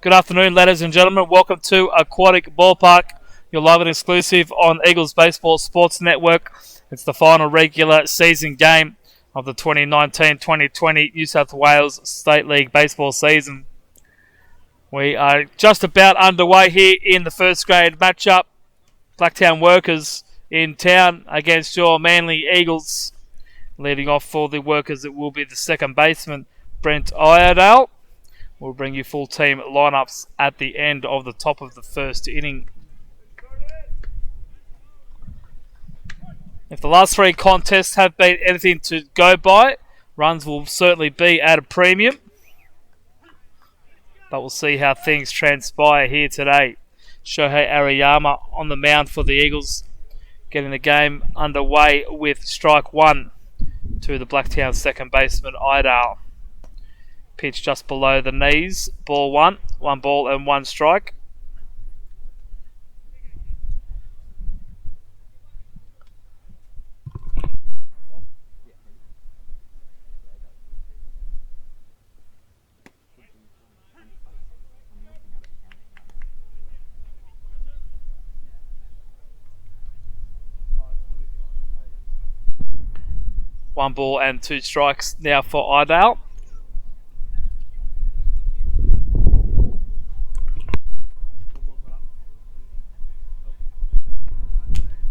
Good afternoon, ladies and gentlemen. Welcome to Aquatic Ballpark, your live and exclusive on Eagles Baseball Sports Network. It's the final regular season game of the 2019-2020 New South Wales State League baseball season. We are just about underway here in the first grade matchup. Blacktown Workers in town against your Manly Eagles. Leading off for the Workers, it will be the second baseman, Brent Iredale. We'll bring you full team lineups at the end of the top of the first inning. If the last three contests have been anything to go by, runs will certainly be at a premium. But we'll see how things transpire here today. Shohei Ariyama on the mound for the Eagles, getting the game underway with strike one to the Blacktown second baseman Iredale. Pitch just below the knees. Ball one. 1 ball and 1 strike. One ball and 2 strikes now for Iredale.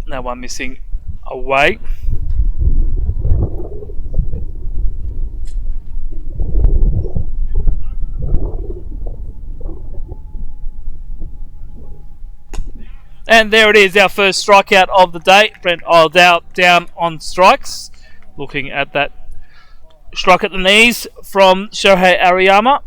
No one missing away. And there it is, our first strikeout of the day. Brent Iredale down on strikes. Looking at that strike at the knees from Shohei Ariyama.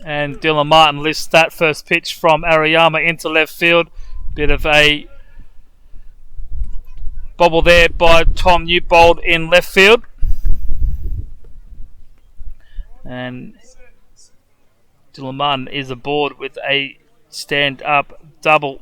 And Dylan Martin lifts that first pitch from Ariyama into left field. Bit of a bobble there by Tom Newbold in left field. And Dylan Martin is aboard with a stand-up double.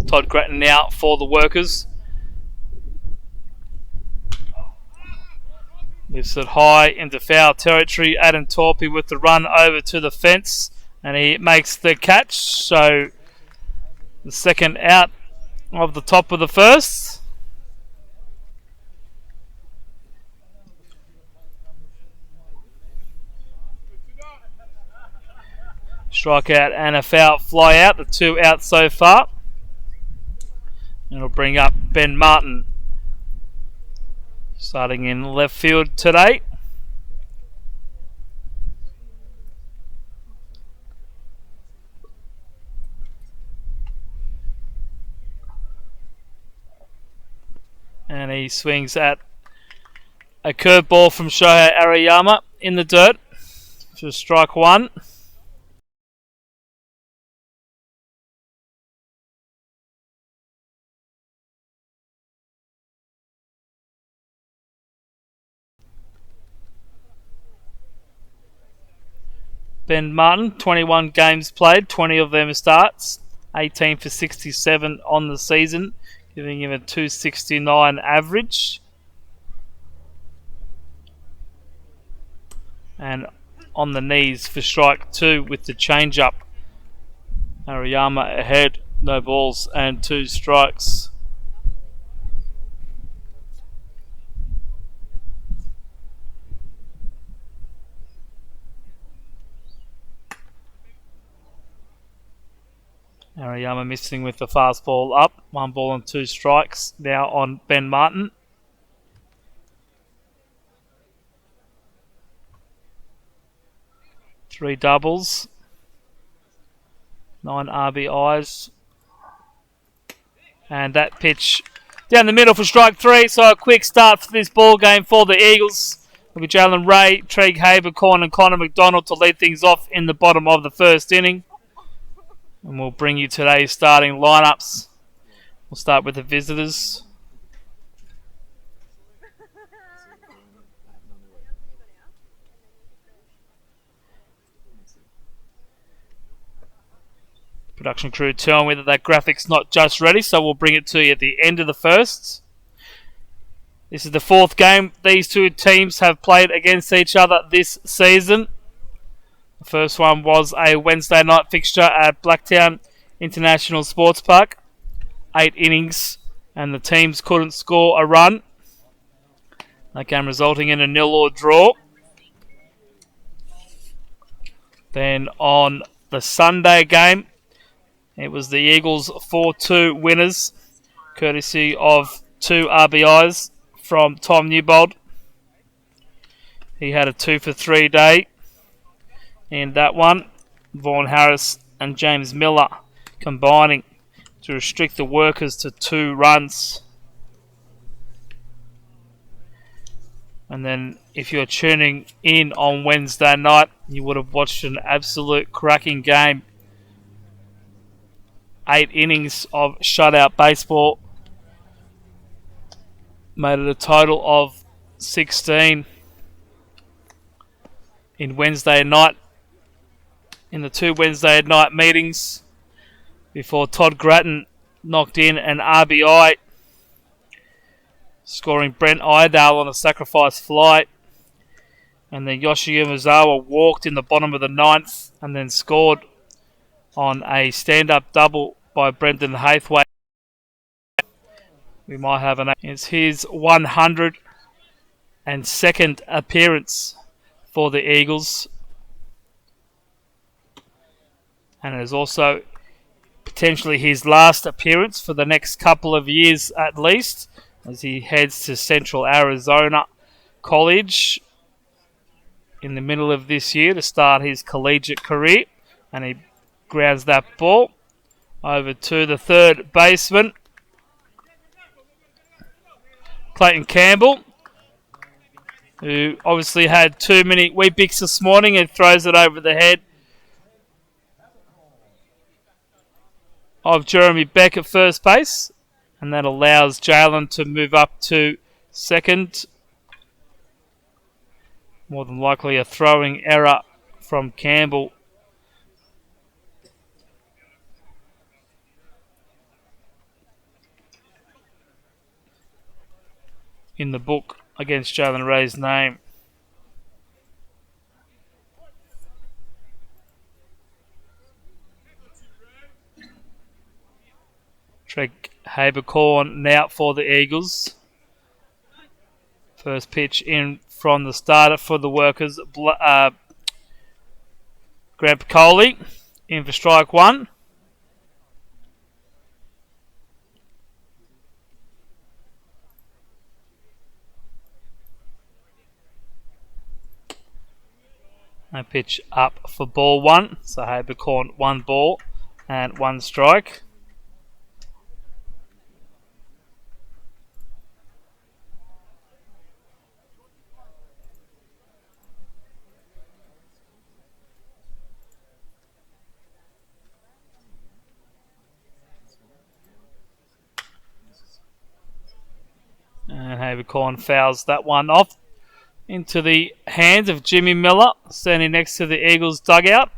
Todd Grattan now for the Workers. Lifts it high into foul territory. Adam Torpy with the run over to the fence. And he makes the catch. So the second out of the top of the first. Strikeout and a foul fly out. The 2 out so far. It'll bring up Ben Martin, starting in left field today. And he swings at a curveball from Shohei Ariyama in the dirt for strike one. Ben Martin, 21 games played, 20 of them starts, 18 for 67 on the season, giving him a 269 average. And on the knees for strike 2 with the change-up. Ariyama ahead, no balls and 2 strikes. Ariyama missing with the fastball up. 1 ball and 2 strikes now on Ben Martin. Three doubles. 9 RBIs. And that pitch Down the middle for strike 3. So a quick start for this ball game for the Eagles. It'll be Jalen Ray, Treg Habercorn and Connor McDonald to lead things off in the bottom of the first inning. And we'll bring you today's starting lineups. We'll start with the visitors. Production crew telling me that graphic's not just ready, so we'll bring it to you at the end of the first. This is the 4th game these two teams have played against each other this season. The first one was a Wednesday night fixture at Blacktown International Sports Park. 8 innings, and the teams couldn't score a run. That game resulting in a 0-0 draw. Then on the Sunday game, it was the Eagles 4-2 winners, courtesy of 2 RBIs from Tom Newbold. He had a 2-for-3 day in that one. Vaughan Harris and James Miller combining to restrict the workers to 2 runs. And then if you're tuning in on Wednesday night, you would have watched an absolute cracking game. 8 innings of shutout baseball. Made it a total of 16 in Wednesday night. In the 2 Wednesday night meetings, before Todd Grattan knocked in an RBI, scoring Brent Iredale on a sacrifice fly. And then Yoshi Umezawa walked in the bottom of the 9th and then scored on a stand-up double by Brendan Hathwaite. We might have it's his 102nd appearance for the Eagles. And it is also potentially his last appearance for the next couple of years at least, as he heads to Central Arizona College in the middle of this year to start his collegiate career. And he grounds that ball over to the third baseman, Clayton Campbell, who obviously had too many Weet-Bix this morning and throws it over the head of Jeremy Beck at first base. And that allows Jalen to move up to second. More than likely a throwing error from Campbell. In the book against Jalen Ray's name. Treg Habercorn now for the Eagles. First pitch in from the starter for the workers, Grant Piccoli, in for strike 1. And pitch up for ball 1. So Habercorn 1 ball and 1 strike. And Habercorn fouls that one off into the hands of Jimmy Miller, standing next to the Eagles dugout.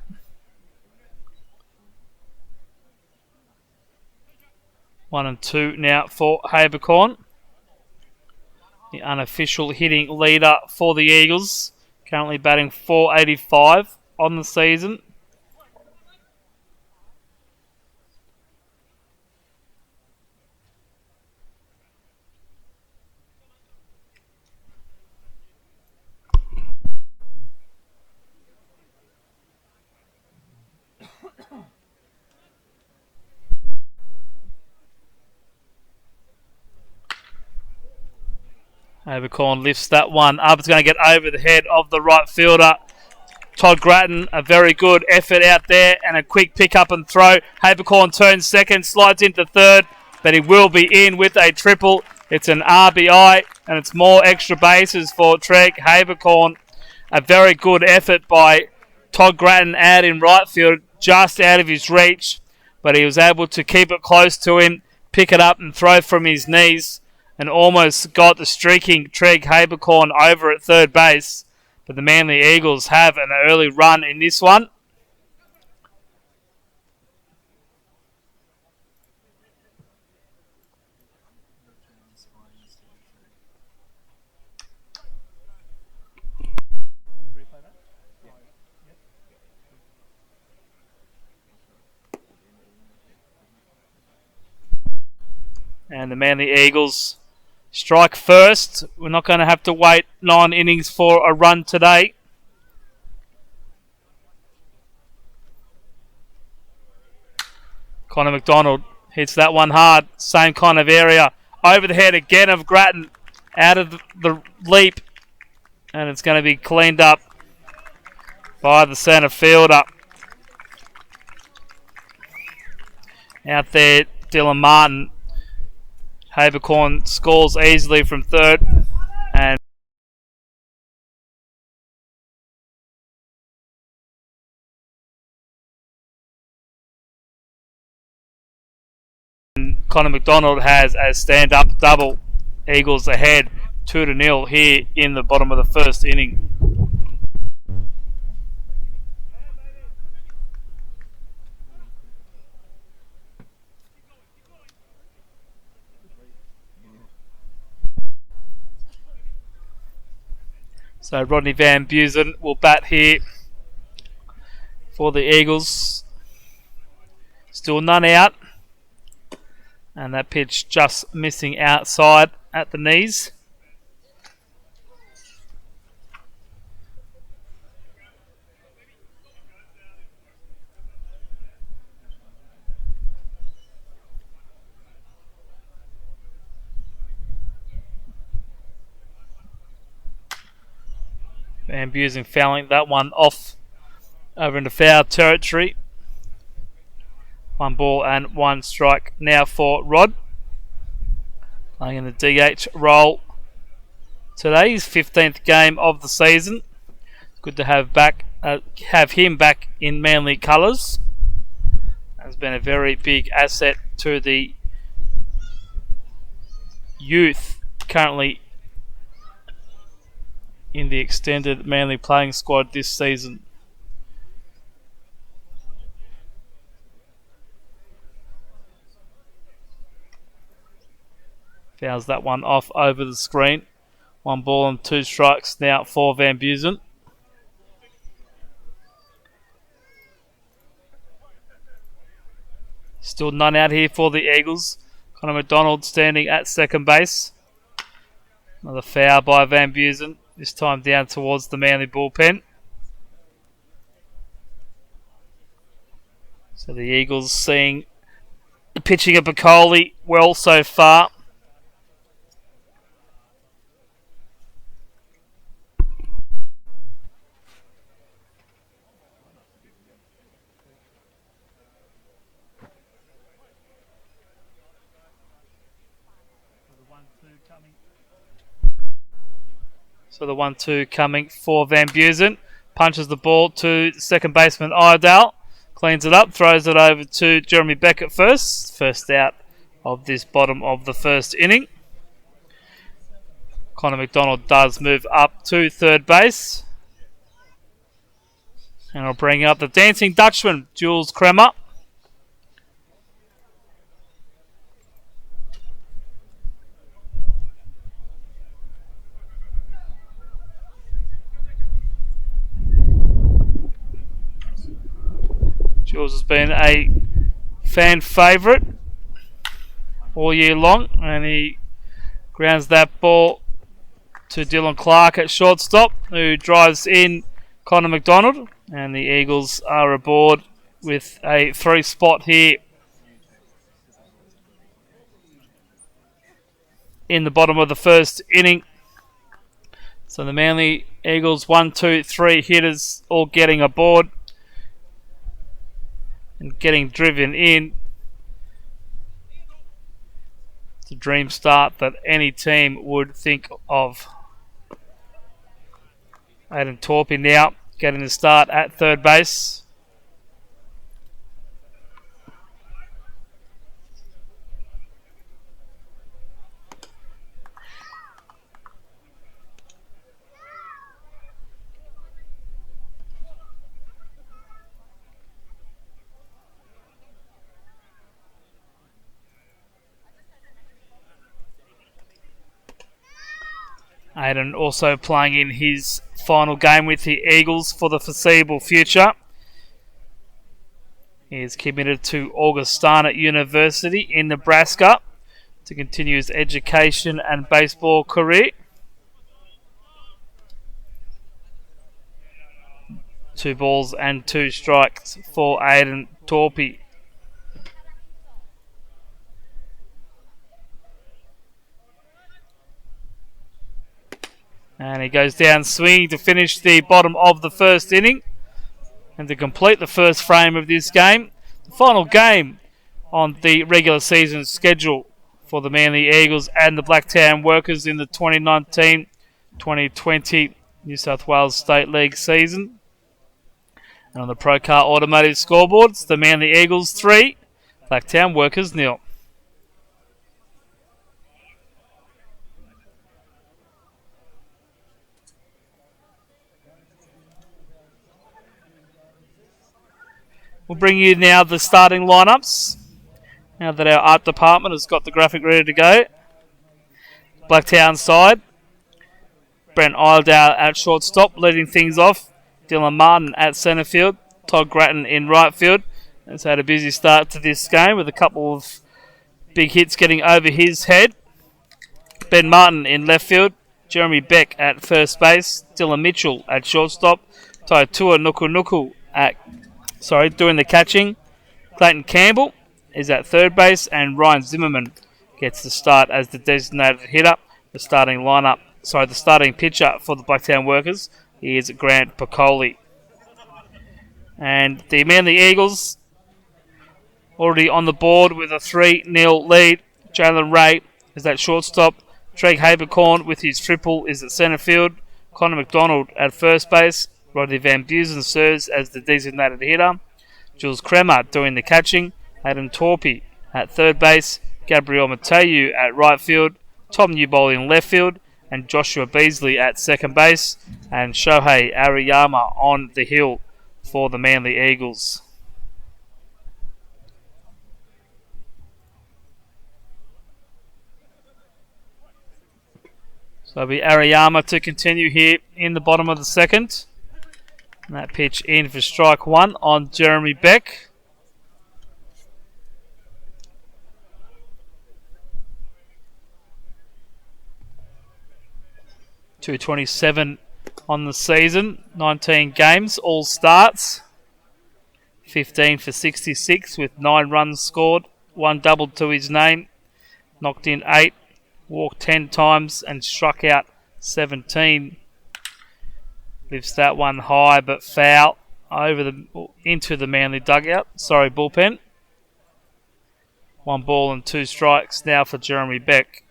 One and 2 now for Habercorn, the unofficial hitting leader for the Eagles, currently batting .485 on the season. Habercorn lifts that one up. It's going to get over the head of the right fielder, Todd Grattan. A very good effort out there and a quick pick up and throw. Habercorn turns second, slides into third. but he will be in with a triple. It's an RBI, and it's more extra bases for Treg Habercorn. A very good effort by Todd Grattan out in right field, just out of his reach, but he was able to keep it close to him, pick it up and throw from his knees, and almost got the streaking Treg Habercorn over at third base. But the Manly Eagles have an early run in this one. And the Manly Eagles strike first. We're not going to have to wait 9 innings for a run today. Connor McDonald hits that one hard. Same kind of area. Over the head again of Grattan. Out of the leap. And it's going to be cleaned up by the centre fielder. Out there, Dylan Martin. Habercorn scores easily from third, and Connor McDonald has a stand-up double. Eagles ahead 2-0 here in the bottom of the first inning. So Rodney Van Busen will bat here for the Eagles. Still none out. And that pitch just missing outside at the knees. Van Busen fouling that one off over into foul territory. 1 ball and 1 strike now for Rod. Playing in the DH role today, his 15th game of the season. Good to have him back in Manly colours. Has been a very big asset to the youth currently in the extended Manly playing squad this season. Fouls that one off over the screen. 1 ball and 2 strikes now for Van Busen. Still none out here for the Eagles. Connor McDonald standing at second base. Another foul by Van Busen. This time down towards the Manly bullpen. So the Eagles seeing the pitching of Bacoli well so far. So the 1-2 coming for Van Busen. Punches the ball to second baseman Iredale. Cleans it up, throws it over to Jeremy Beckett first. First out of this bottom of the first inning. Connor McDonald does move up to third base. And I'll bring up the Dancing Dutchman, Jules Kremer. Jules has been a fan favourite all year long, and he grounds that ball to Dylan Clark at shortstop, who drives in Connor McDonald, and the Eagles are aboard with a 3 spot here in the bottom of the first inning. So the Manly Eagles 1, 2, 3 hitters all getting aboard and getting driven in. The dream start that any team would think of. Aidan Torpy now getting the start at third base. Aidan also playing in his final game with the Eagles for the foreseeable future. He is committed to Augustana University in Nebraska to continue his education and baseball career. 2 balls and 2 strikes for Aidan Torpy. And he goes down swinging to finish the bottom of the first inning and to complete the first frame of this game. The final game on the regular season schedule for the Manly Eagles and the Blacktown Workers in the 2019-2020 New South Wales State League season. And on the Procar Automotive scoreboards, the Manly Eagles 3, Blacktown Workers 0. We'll bring you now the starting lineups. Now that our art department has got the graphic ready to go. Blacktown side. Brent Iredale at shortstop, leading things off. Dylan Martin at centre field. Todd Grattan in right field. Has had a busy start to this game with a couple of big hits getting over his head. Ben Martin in left field. Jeremy Beck at first base. Dylan Mitchell at shortstop. Taitua Nuku doing the catching. Clayton Campbell is at third base, and Ryan Zimmerman gets the start as the designated hitter. The starting pitcher for the Blacktown Workers is Grant Piccoli. And the Manly Eagles already on the board with a 3-0 lead. Jalen Ray is at shortstop. Treg Habercorn with his triple is at centre field. Connor McDonald at first base. Rodney Van Busen serves as the designated hitter. Jules Kremer doing the catching. Adam Torpy at third base. Gabriel Mateu at right field. Tom Newbold in left field. And Joshua Beasley at second base. And Shohei Ariyama on the hill for the Manly Eagles. So it'll be Ariyama to continue here in the bottom of the second. And that pitch in for strike 1 on Jeremy Beck. .227 on the season. 19 games, all starts. 15 for 66 with 9 runs scored. 1 doubled to his name. Knocked in 8. Walked 10 times and struck out 17. Lifts that one high but foul into the Manly dugout. Bullpen. 1 ball and 2 strikes now for Jeremy Beck.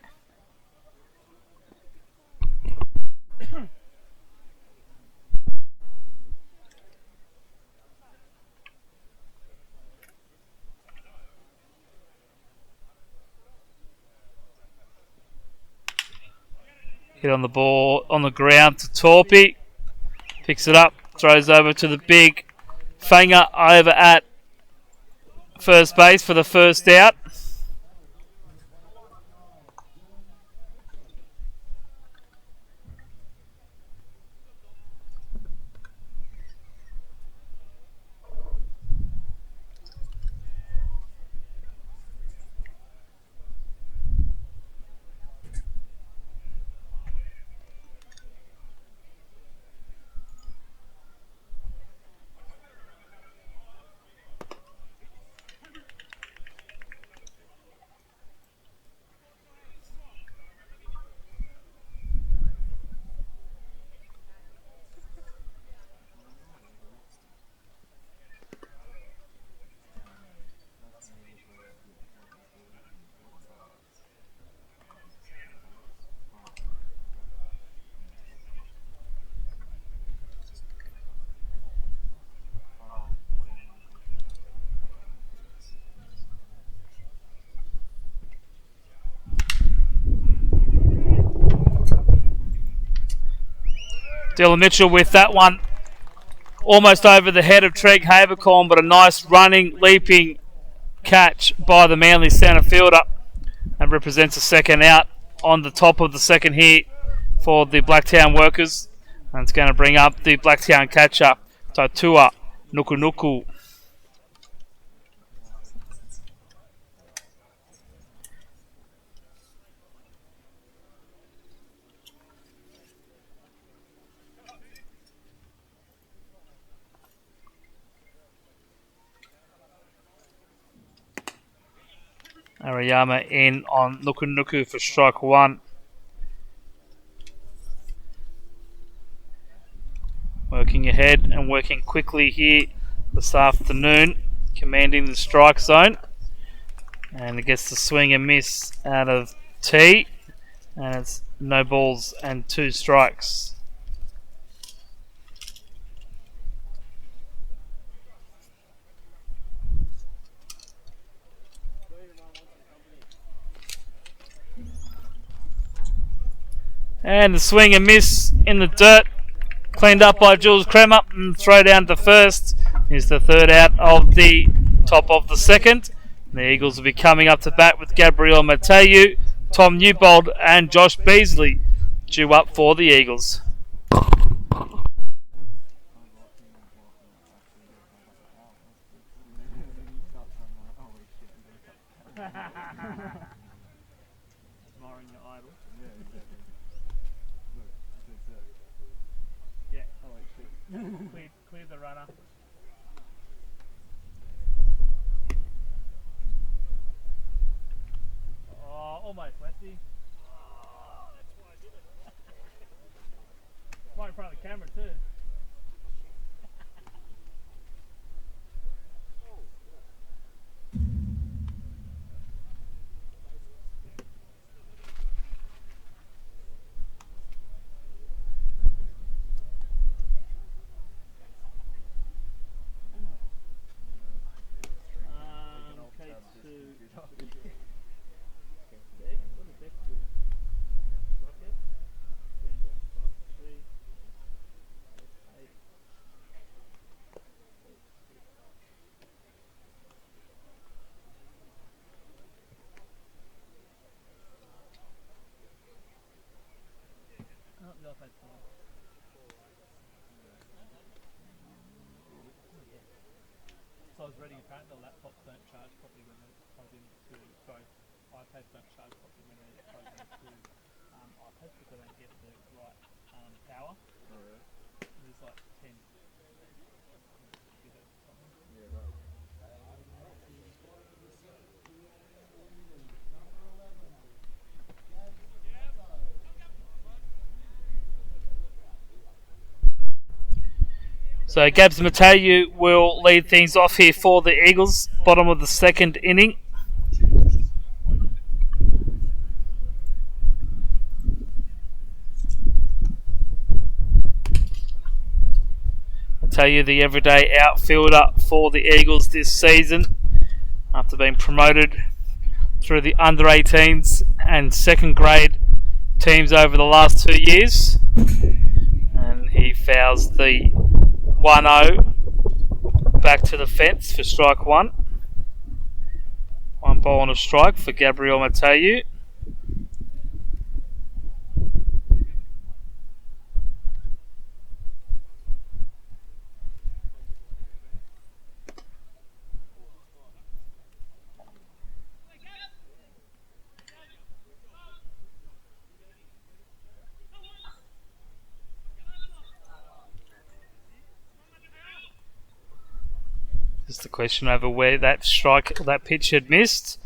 Hit on the ball on the ground to Torpy. Picks it up, throws over to the big Fanger over at first base for the first out. Dylan Mitchell with that one almost over the head of Treg Havercorn, but a nice running, leaping catch by the Manly centre fielder, and represents a second out on the top of the second here for the Blacktown workers, and it's going to bring up the Blacktown catcher, Tatua Nuku. Ariyama in on Nuku for strike one. Working ahead and working quickly here this afternoon, commanding the strike zone. And it gets the swing and miss out of T. And it's no balls and 2 strikes. And the swing and miss in the dirt, cleaned up by Jules Kremer, and throw down to first is the third out of the top of the second. And the Eagles will be coming up to bat with Gabriel Mateu, Tom Newbold and Josh Beasley due up for the Eagles. Clear the runner. Oh, almost lefty. Oh, that's why I did it. Right in front of the camera too. So I was reading apparently the laptops don't charge properly when they're plugged into, sorry, iPads don't charge properly when they're plugged into iPads because they don't get the right power. Oh, really? There's like 10. Yeah, right. So Gabs Mateu will lead things off here for the Eagles, bottom of the second inning. Mateu, the everyday outfielder for the Eagles this season, after being promoted through the under 18s and second grade teams over the last 2 years. And he fouls the 1-0 back to the fence for strike one. 1 ball and a strike for Gabriel Mateu. Just a question over where that pitch had missed.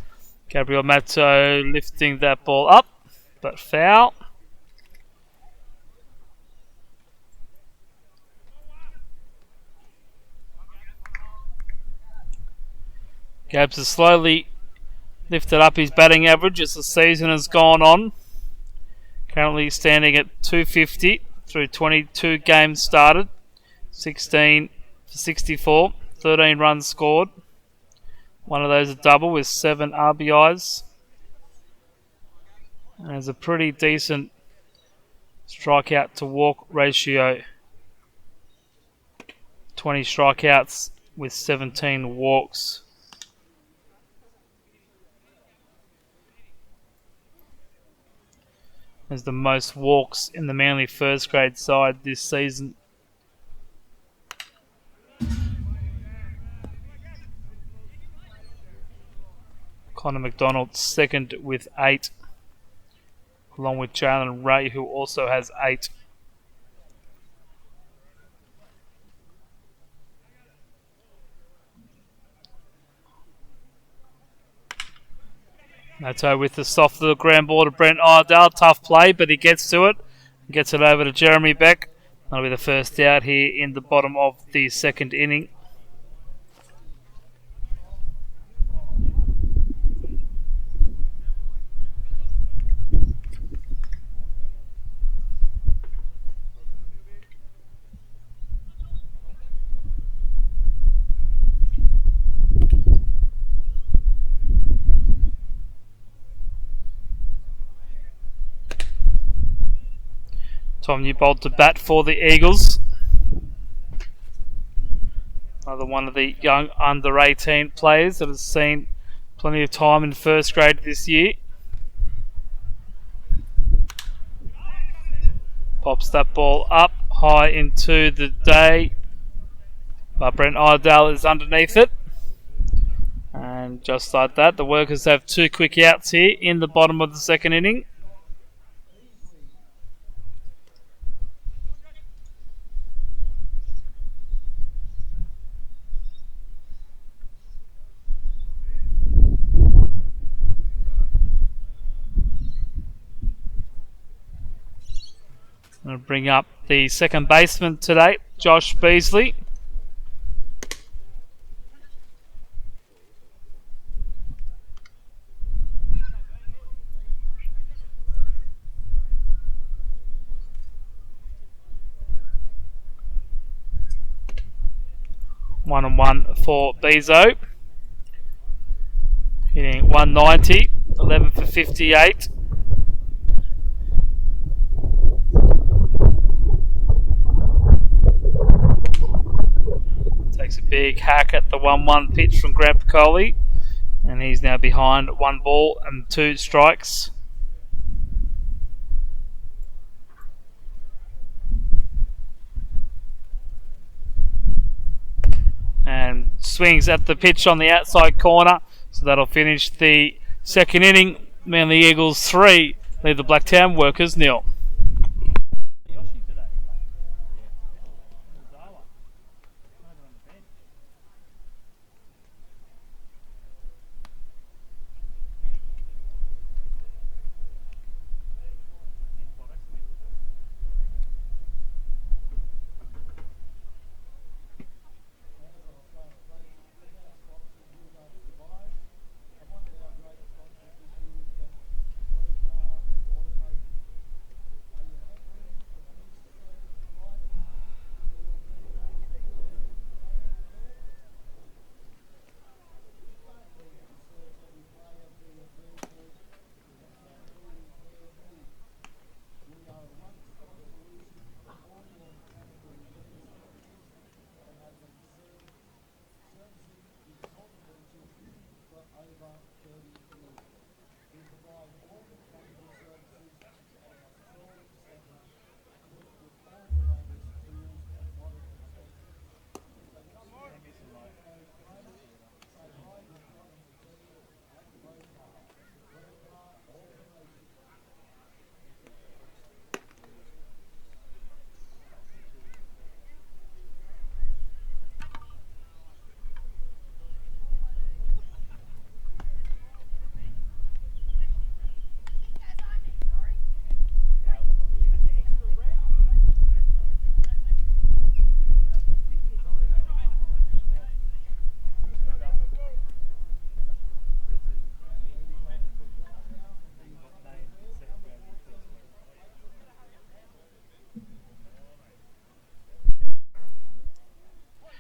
Gabriel Mateu lifting that ball up, but foul. Gabs has slowly lifted up his batting average as the season has gone on. Currently standing at 250 through 22 games started. 16 for 64. 13 runs scored. One of those a double with 7 RBIs. And has a pretty decent Strikeout to walk ratio 20 strikeouts with 17 walks. As the most walks in the Manly first grade side this season. Connor McDonald second with 8, along with Jalen Ray, who also has 8. Nato with the soft little ground ball to Brent Iredale. Tough play, but he gets to it. Gets it over to Jeremy Beck. That'll be the first out here in the bottom of the second inning. Tom Newbold to bat for the Eagles. Another one of the young under-18 players that has seen plenty of time in first grade this year. Pops that ball up high into the day, but Brent Iredale is underneath it. And just like that, the Workers have 2 quick outs here in the bottom of the second inning. I'm going to bring up the second baseman today, Josh Beasley. One and one for Bezo. Hitting 190, 11 for 58. Takes a big hack at the 1-1 pitch from Grant Piccoli, and he's now behind 1 ball and 2 strikes. And swings at the pitch on the outside corner, so that'll finish the second inning. Manly Eagles 3, leave the Blacktown Workers 0.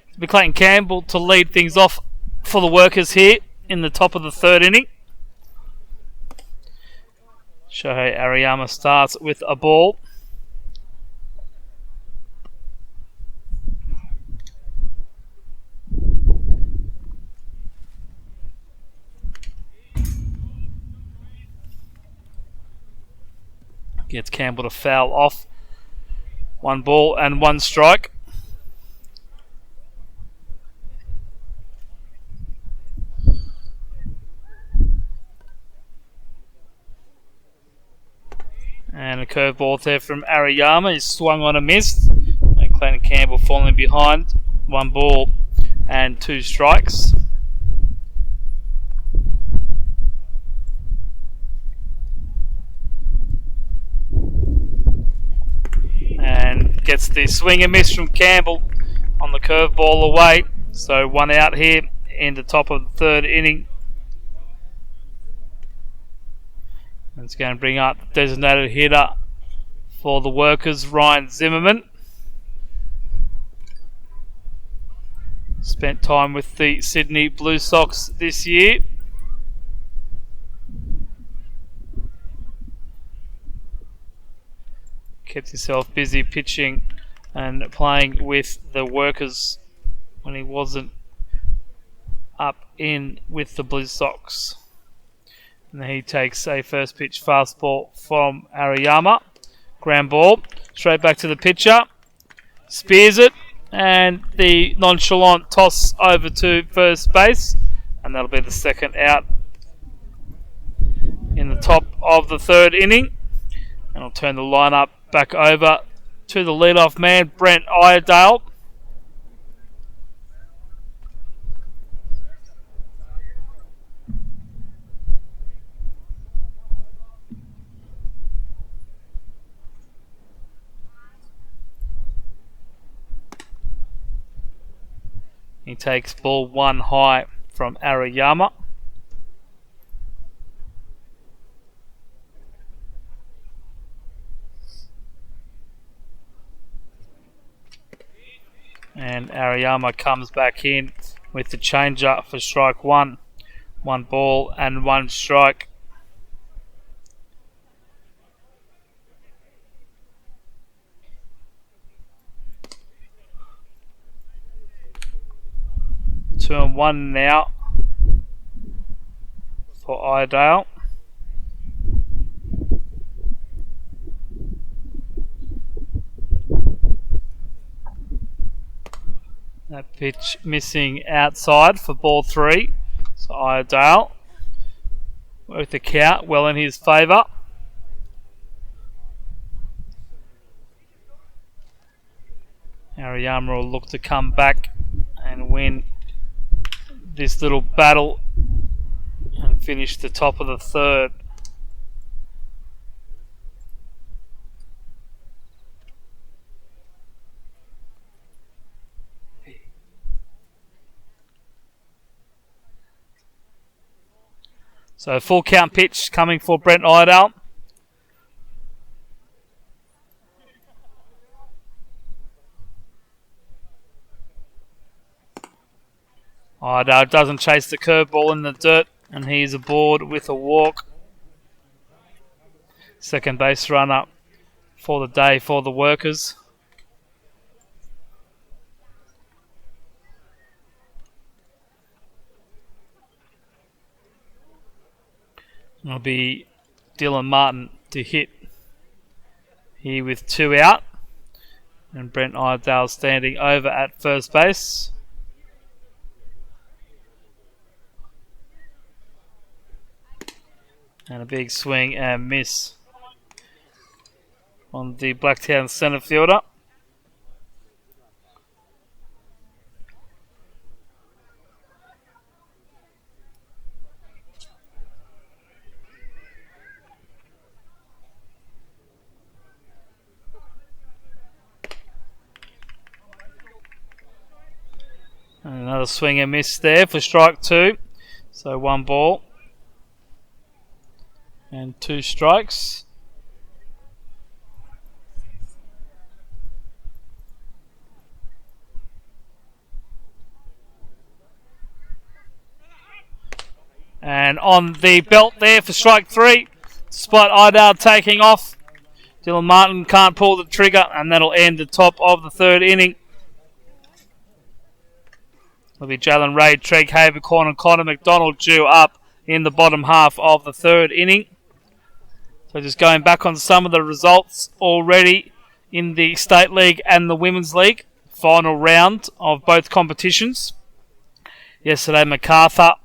It'll be Clayton Campbell to lead things off for the Workers here in the top of the third inning. Shohei Ariyama starts with a ball. Gets Campbell to foul off. 1 ball and 1 strike. And a curveball there from Ariyama. He's swung on a miss. And Clayton Campbell falling behind. 1 ball and 2 strikes. And gets the swing and miss from Campbell on the curveball away. So 1 out here in the top of the 3rd inning. It's going to bring up the designated hitter for the Workers, Ryan Zimmerman. Spent time with the Sydney Blue Sox this year. Kept himself busy pitching and playing with the Workers when he wasn't up in with the Blue Sox. And he takes a first pitch fastball from Ariyama. Ground ball. Straight back to the pitcher. Spears it. And the nonchalant toss over to first base. And that'll be the 2nd out in the top of the 3rd inning. And I'll turn the lineup back over to the leadoff man, Brent Iredale. He takes ball 1 high from Ariyama. And Ariyama comes back in with the changer for strike 1. 1 ball and 1 strike. Two and 1 now for Iredale. That pitch missing outside for ball 3. So Iredale with the count well in his favour. Ariyama will look to come back and win this little battle and finish the top of the 3rd. So full count pitch coming for Brent Iredale. Iredale doesn't chase the curveball in the dirt, and he's aboard with a walk. Second base runner for the day for the Workers. It'll be Dylan Martin to hit here with 2 out. And Brent Iredale standing over at first base. And a big swing and miss on the Blacktown centre fielder. And another swing and miss there for strike 2. So 1 ball and 2 strikes. And on the belt there for strike 3. Despite Iredale taking off, Dylan Martin can't pull the trigger, and that'll end the top of the 3rd inning. It'll be Jalen Ray, Treg Havercorn and Connor McDonald due up in the bottom half of the 3rd inning. So just going back on some of the results already in the State League and the Women's League. Final round of both competitions. Yesterday, MacArthur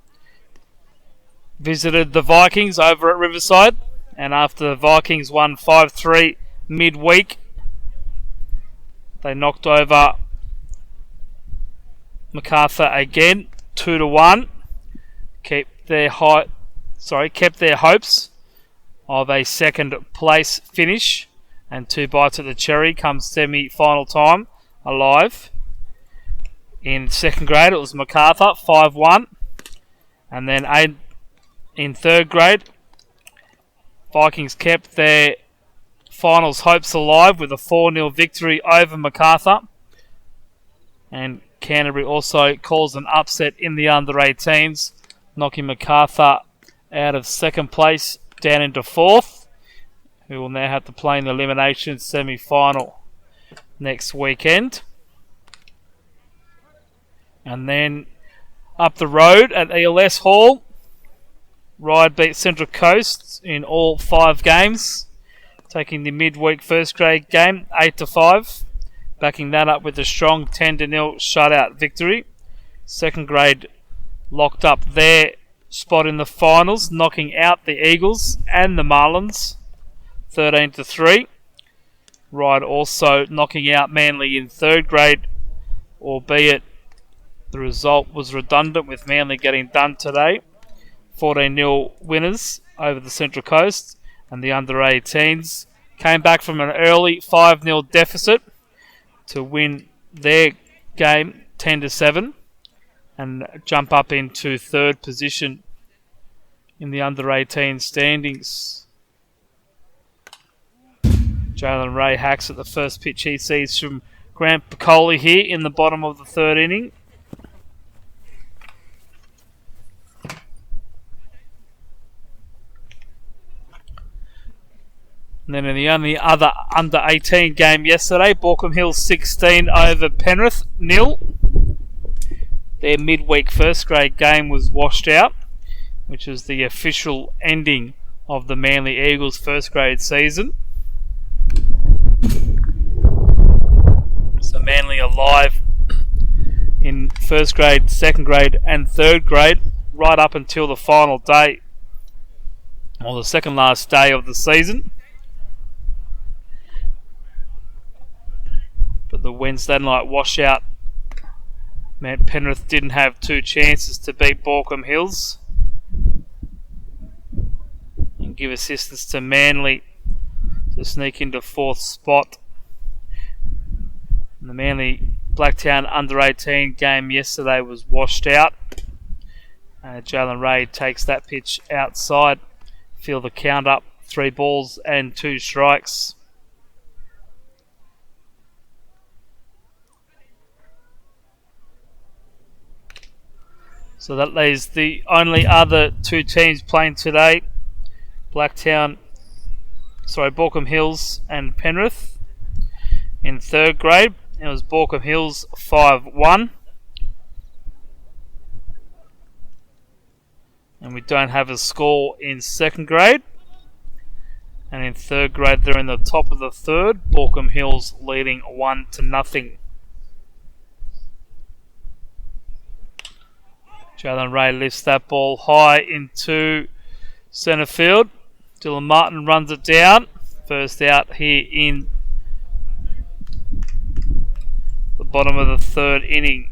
visited the Vikings over at Riverside. And after the Vikings won 5-3 midweek, they knocked over MacArthur again, 2-1. Kept their hopes of a second place finish, and 2 bites at the cherry come semi-final time alive. In second grade, it was MacArthur 5-1, and then in third grade, Vikings kept their finals hopes alive with a 4-0 victory over MacArthur, and Canterbury also caused an upset in the under-18s, knocking MacArthur out of second place down into fourth, who will now have to play in the elimination semi-final next weekend. And then up the road at ELS Hall, Ryde beat Central Coast in all 5 games, taking the midweek first grade game 8-5, backing that up with a strong 10-0 shutout victory. Second grade locked up their spot in the finals, knocking out the Eagles and the Marlins 13-3. Ryde also knocking out Manly in third grade, albeit the result was redundant with Manly getting done today. 14-0 winners over the Central Coast, and the under-18s came back from an early 5-0 deficit to win their game 10-7 and jump up into third position in the under-18 standings. Jalen Ray hacks at the first pitch he sees from Grant Piccoli here in the bottom of the third inning. And then in the only other under-18 game yesterday, Borkham Hills 16 over Penrith 0. Their midweek first grade game was washed out, which is the official ending of the Manly Eagles first grade season. So Manly alive in first grade, second grade and third grade right up until the final day, or the second last day of the season. But the Wednesday night washout meant Penrith didn't have 2 chances to beat Borkham Hills and give assistance to Manly to sneak into 4th spot. And the Manly Blacktown under-18 game yesterday was washed out. Jalen Ray takes that pitch outside. Feel the count up, 3 balls and 2 strikes. So that leaves the only other 2 teams playing today. Borkham Hills and Penrith. In third grade, it was Borkham Hills 5-1. And we don't have a score in second grade. And in third grade, they're in the top of the third. Borkham Hills leading 1-0. Jalen Ray lifts that ball high into centre field. Dylan Martin runs it down. First out here in the bottom of the third inning.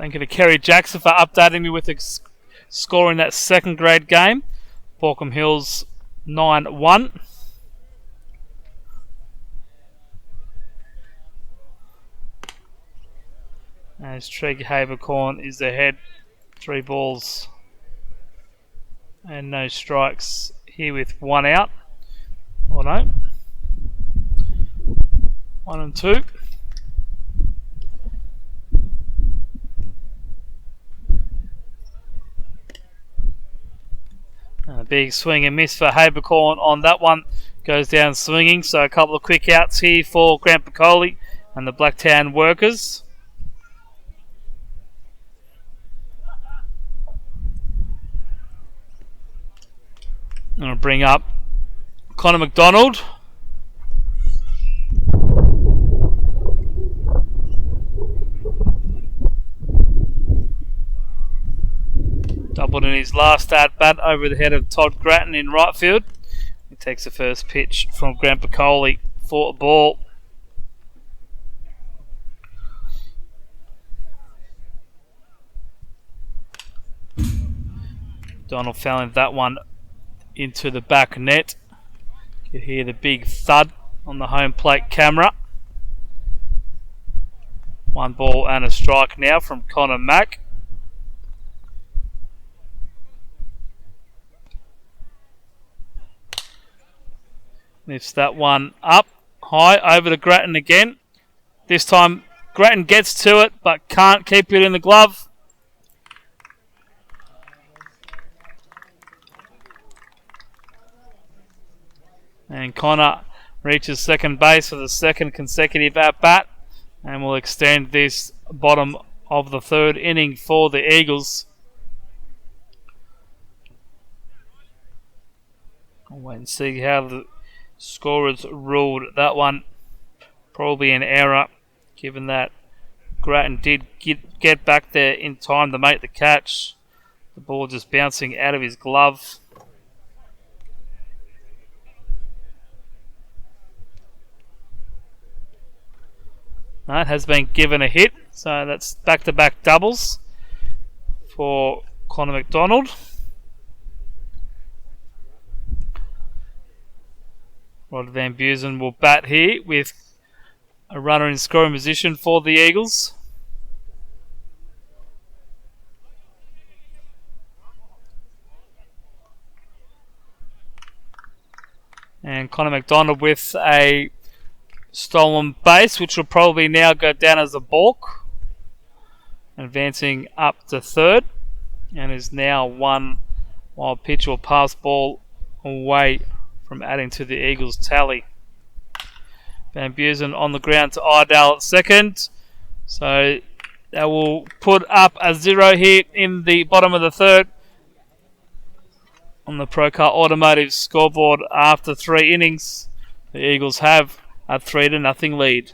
Thank you to Kerry Jackson for updating me with the score in that second grade game. Borkham Hills 9-1. As Treg Habercorn is ahead. 3 balls and no strikes here with 1 out. Or no. 1 and 2. A big swing and miss for Habercorn on that one. Goes down swinging, so a couple of quick outs here for Grant Piccoli and the Blacktown workers. I'm going to bring up Connor McDonald. Doubled in his last at-bat over the head of Todd Grattan in right field. He takes the first pitch from Grant Piccoli for a ball. Donald fouling that one into the back net. You can hear the big thud on the home plate camera. 1 ball and a strike now from Connor Mack. Lifts that one up high over to Grattan again. This time Grattan gets to it but can't keep it in the glove. And Connor reaches second base for the second consecutive at-bat and will extend this bottom of the 3rd inning for the Eagles. I'll wait and see how the scorers ruled that one. Probably an error, given that Grattan did get back there in time to make the catch. The ball just bouncing out of his glove. That has been given a hit, so that's back-to-back doubles for Connor McDonald. Rod Van Busen will bat here with a runner in scoring position for the Eagles. And Connor McDonald with a stolen base, which will probably now go down as a balk. Advancing up to 3rd, and is now 1 wild pitch or pass ball away from adding to the Eagles' tally. Van Busen on the ground to Iredale at second. So that will put up a 0 here in the bottom of the 3rd on the Procar Automotive scoreboard after 3 innings. The Eagles have a 3-0 lead.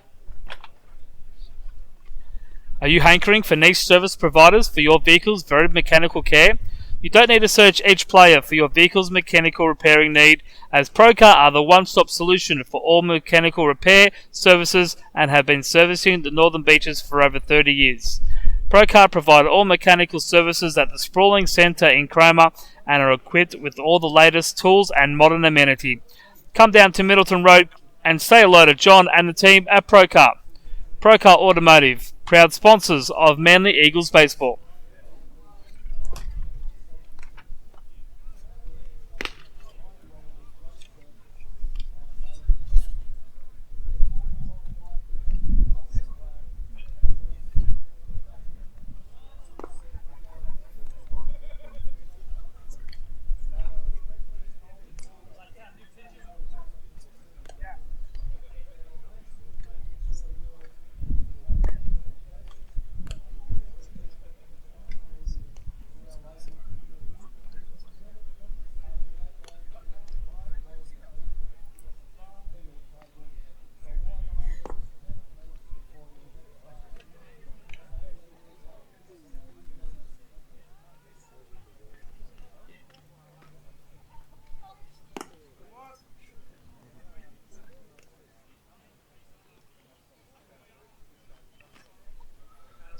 Are you hankering for niche service providers for your vehicle's varied mechanical care? You don't need to search each player for your vehicle's mechanical repairing need, as Procar are the one-stop solution for all mechanical repair services and have been servicing the Northern Beaches for over 30 years. Procar provide all mechanical services at the sprawling centre in Cromer and are equipped with all the latest tools and modern amenity. Come down to Middleton Road and say hello to John and the team at Procar. Procar Automotive, proud sponsors of Manly Eagles Baseball.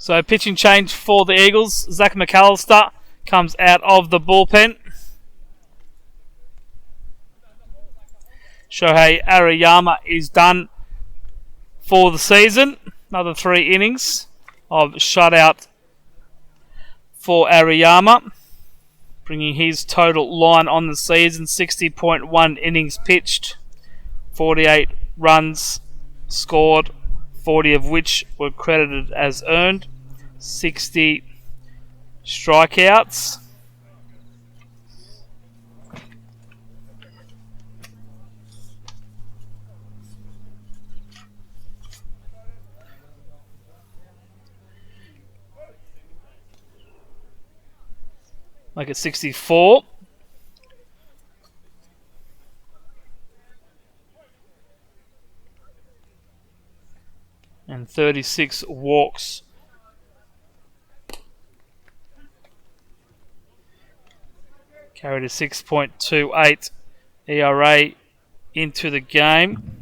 So pitching change for the Eagles. Zach McAllister comes out of the bullpen. Shohei Ariyama is done for the season. Another 3 innings of shutout for Ariyama, bringing his total line on the season 60.1 innings pitched, 48 runs scored, 40 of which were credited as earned, 60 strikeouts. Like it's 64. And 36 walks. Carried a 6.28 ERA into the game.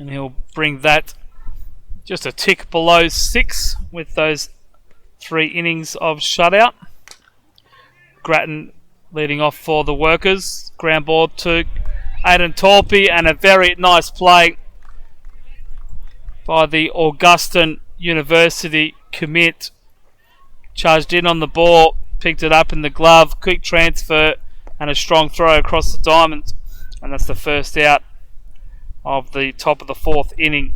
And he'll bring that just a tick below 6 with those 3 innings of shutout. Grattan leading off for the Workers. Ground ball to Aidan Torpey, and a very nice play by the Augustin University commit. Charged in on the ball, picked it up in the glove, quick transfer and a strong throw across the diamond. And that's the first out of the top of the 4th inning.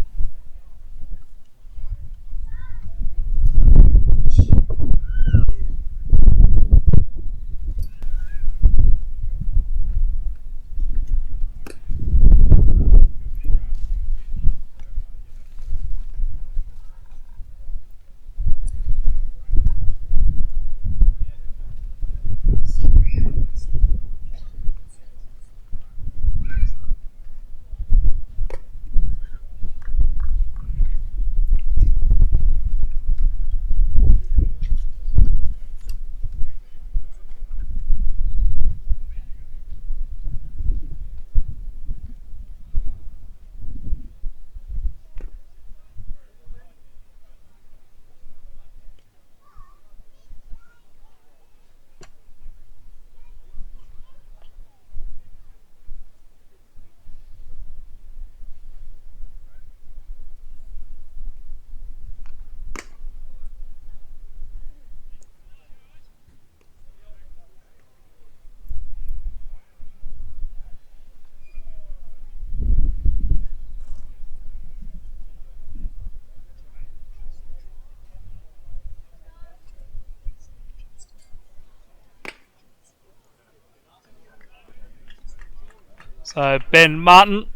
So Ben Martin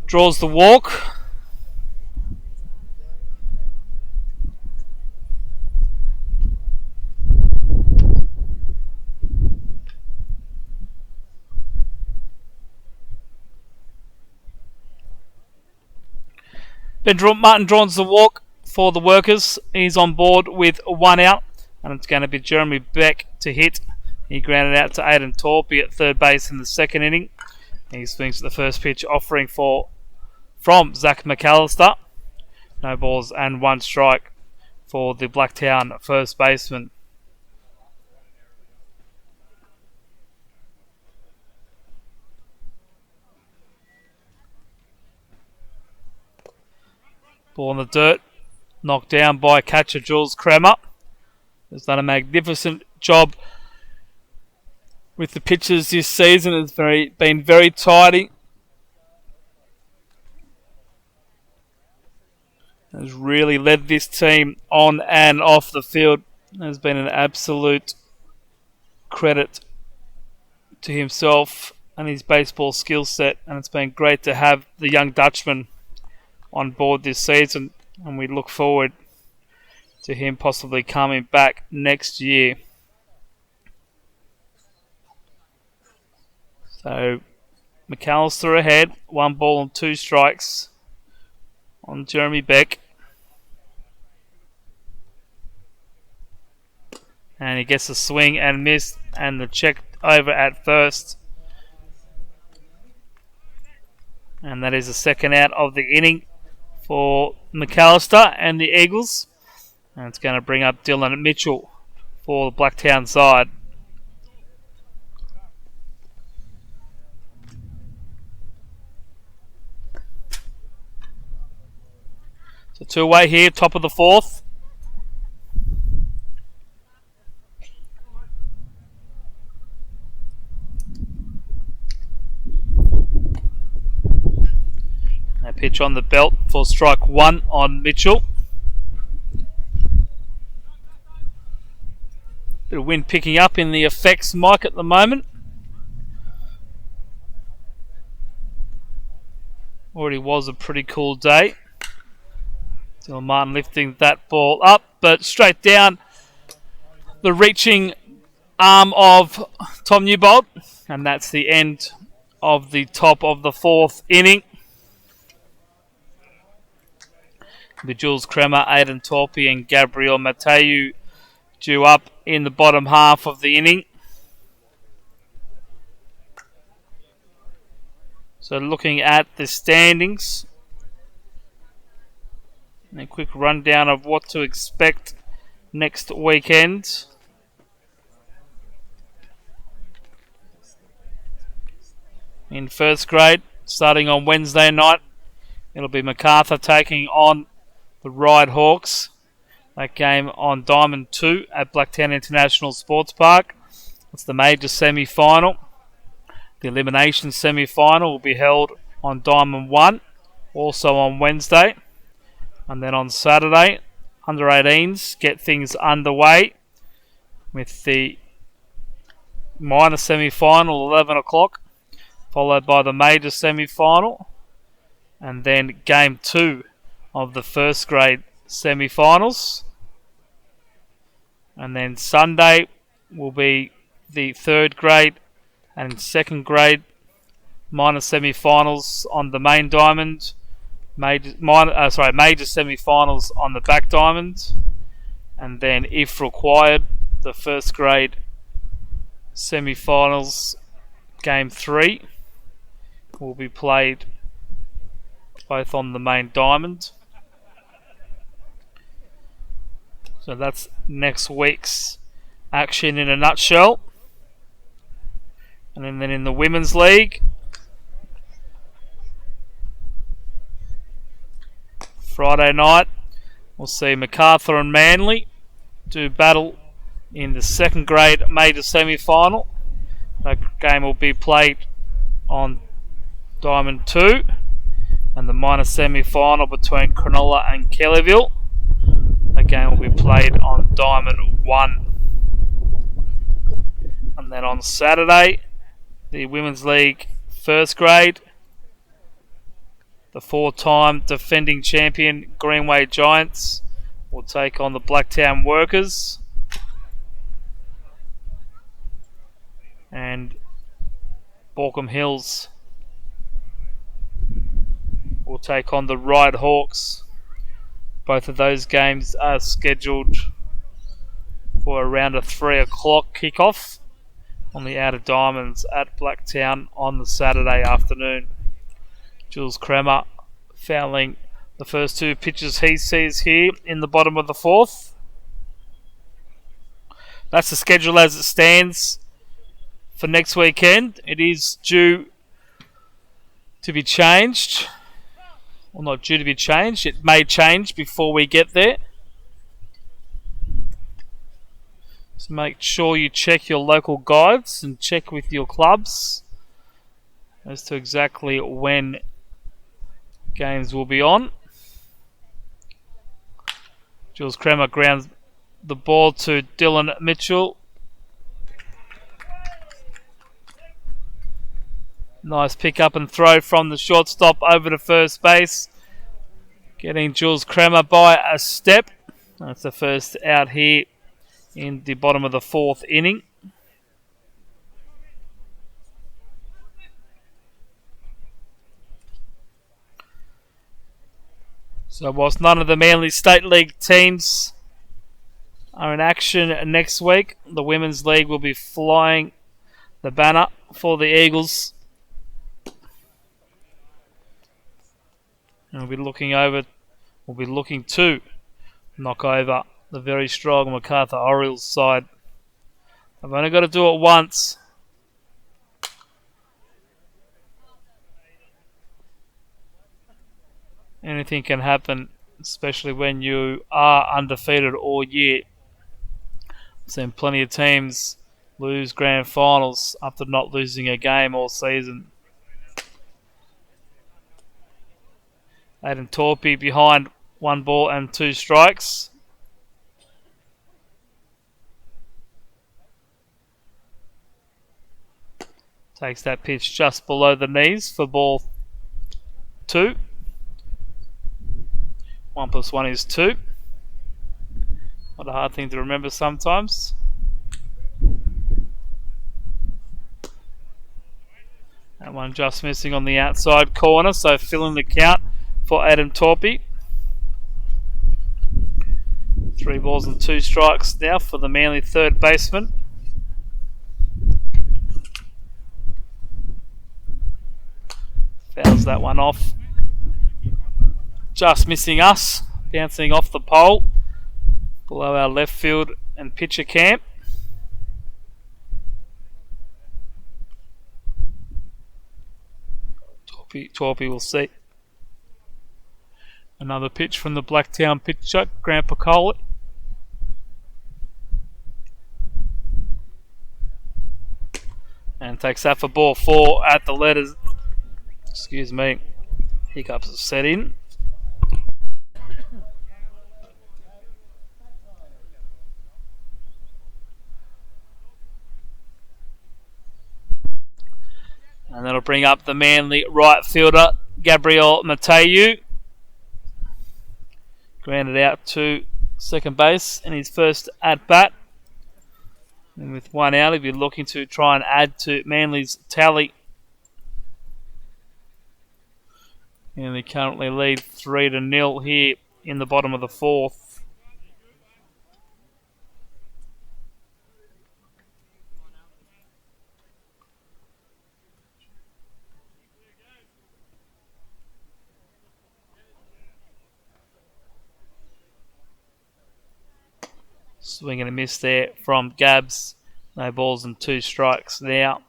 draws the walk. Martin draws the walk for the Workers. He's on board with 1 out, and it's going to be Jeremy Beck to hit. He grounded out to Aidan Torpey at third base in the 2nd inning. He swings at the first pitch, offering from Zach McAllister. No balls and 1 strike for the Blacktown first baseman. Ball in the dirt, knocked down by catcher Jules Kremer. Has done a magnificent job with the pitches this season. It's been very tidy. Has really led this team on and off the field. Has been an absolute credit to himself and his baseball skill set, and it's been great to have the young Dutchman on board this season, and we look forward to him possibly coming back next year. So McAllister ahead, 1 ball and 2 strikes on Jeremy Beck. And he gets a swing and miss, and the check over at first. And that is the second out of the inning for McAllister and the Eagles. And it's going to bring up Dylan Mitchell for the Blacktown side. So two-way here, top of the fourth. A pitch on the belt for strike one on Mitchell. Bit of wind picking up in the effects mic at the moment. Already was a pretty cool day. Dylan Martin lifting that ball up, but straight down the reaching arm of Tom Newbold. And that's the end of the top of the fourth inning. With Jules Kremer, Aidan Torpy and Gabriel Mateu due up in the bottom half of the inning. So looking at the standings, and a quick rundown of what to expect next weekend. In first grade, starting on Wednesday night, it'll be MacArthur taking on the Ride Hawks. That game on Diamond 2 at Blacktown International Sports Park. It's the major semi-final. The elimination semi-final will be held on Diamond 1, also on Wednesday. And then on Saturday, under 18s get things underway with the minor semi-final 11 o'clock, followed by the major semi-final, and then game 2 of the first grade semi-finals. And then Sunday will be the third grade and second grade minor semi-finals on the main diamond, major semi-finals on the back diamond, and then if required, the first grade semi-finals game 3 will be played both on the main diamond. So that's next week's action in a nutshell. And then in the Women's League, Friday night, we'll see MacArthur and Manly do battle in the second grade major semi-final. That game will be played on Diamond 2, and the minor semi-final between Cronulla and Kellyville. That game will be played on Diamond 1. And then on Saturday, the Women's League first grade, the 4-time defending champion Greenway Giants will take on the Blacktown Workers. And Borkham Hills will take on the Ride Hawks. Both of those games are scheduled for around a 3 o'clock kickoff on the Outer Diamonds at Blacktown on the Saturday afternoon. Jules Kremer fouling the first 2 pitches he sees here in the bottom of the fourth. That's the schedule as it stands for next weekend. It is due to be changed. Well, not due to be changed. It may change before we get there. So make sure you check your local guides and check with your clubs as to exactly when games will be on. Jules Kremer grounds the ball to Dylan Mitchell. Nice pick up and throw from the shortstop over to first base. Getting Jules Kremer by a step. That's the first out here in the bottom of the fourth inning. So whilst none of the Manly State League teams are in action next week. The Women's League will be flying the banner for the Eagles. And we'll be looking to knock over the very strong MacArthur Orioles side. I've only got to do it once. Anything can happen, especially when you are undefeated all year. I've seen plenty of teams lose grand finals after not losing a game all season. Aiden Torpy behind 1 ball and 2 strikes. Takes that pitch just below the knees for ball 2. 1 + 1 is 2. What a hard thing to remember sometimes. That one just missing on the outside corner, so filling the count for Adam Torpy. 3 balls and 2 strikes now for the Manly third baseman. Fouls that one off. Just missing us. Bouncing off the pole. Below our left field and pitcher camp. Torpy will see. Another pitch from the Blacktown pitcher, Grant Piccoli. And takes that for ball 4 at the letters. Excuse me. Hiccups have set in. And that'll bring up the Manly right fielder, Gabriel Mateu. Grounded out to second base in his first at-bat. And with 1 out, he'll be looking to try and add to Manly's tally. And they currently lead 3-0 here in the bottom of the 4th. Swing and a miss there from Gabs. No balls and 2 strikes now.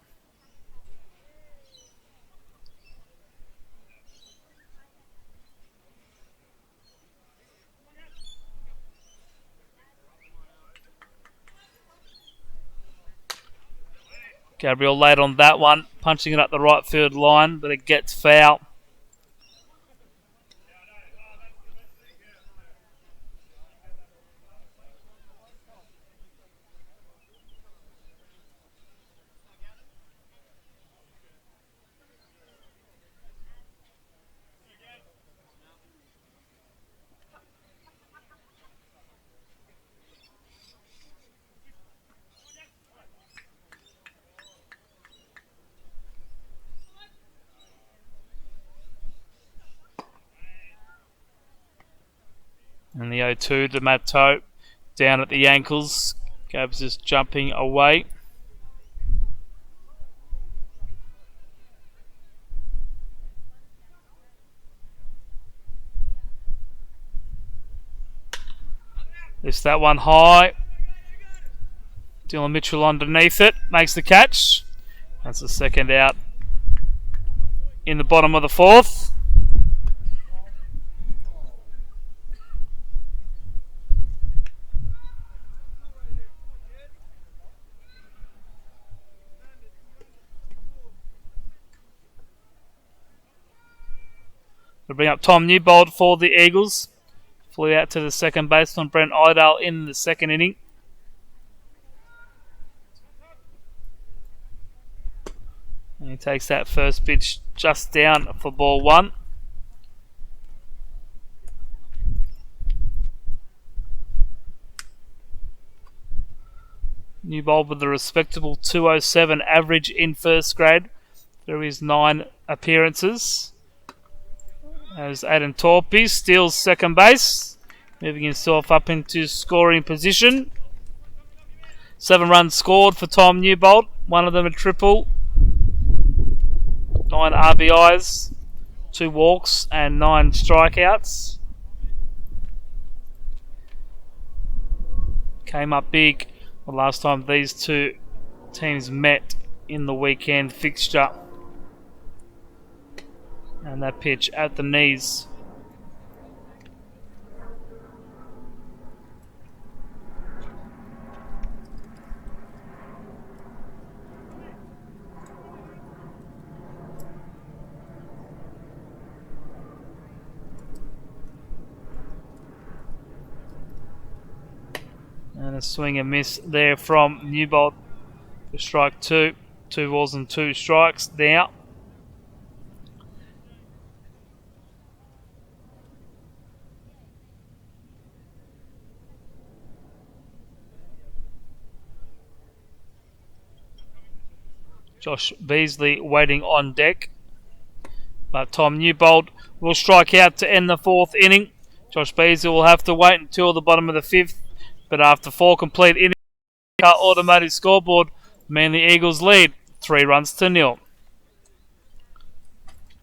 Gabriel late on that one, punching it up the right field line, but it gets foul. And the 0-2 to Matto down at the ankles. Gabs is jumping away. Lifts that one high. Dylan Mitchell underneath it. Makes the catch. That's the second out in the bottom of the 4th. We'll bring up Tom Newbold for the Eagles. Flew out to the second baseman, Brent Idale, in the second inning. And he takes that first pitch just down for ball 1. Newbold with a respectable 207 average in first grade through his 9 appearances. As Aiden Torpy steals second base, moving himself up into scoring position. 7 runs scored for Tom Newbold, one of them a triple, 9 RBIs, 2 walks and 9 strikeouts. Came up big the last time these two teams met in the weekend fixture. And that pitch at the knees. And a swing and miss there from Newbold for strike 2. 2 balls and 2 strikes now. Josh Beasley waiting on deck. But Tom Newbold will strike out to end the 4th inning. Josh Beasley will have to wait until the bottom of the 5th. But after 4 complete innings, automatic scoreboard, Manly Eagles lead 3-0.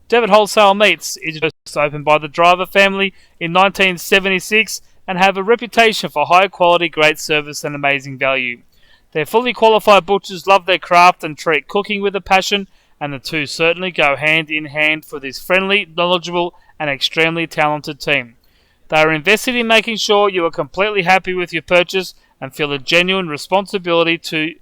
Devitt Wholesale Meats is opened by the Driver family in 1976 and have a reputation for high quality, great service and amazing value. Their fully qualified butchers love their craft and treat cooking with a passion, and the two certainly go hand in hand for this friendly, knowledgeable and extremely talented team. They are invested in making sure you are completely happy with your purchase and feel a genuine responsibility to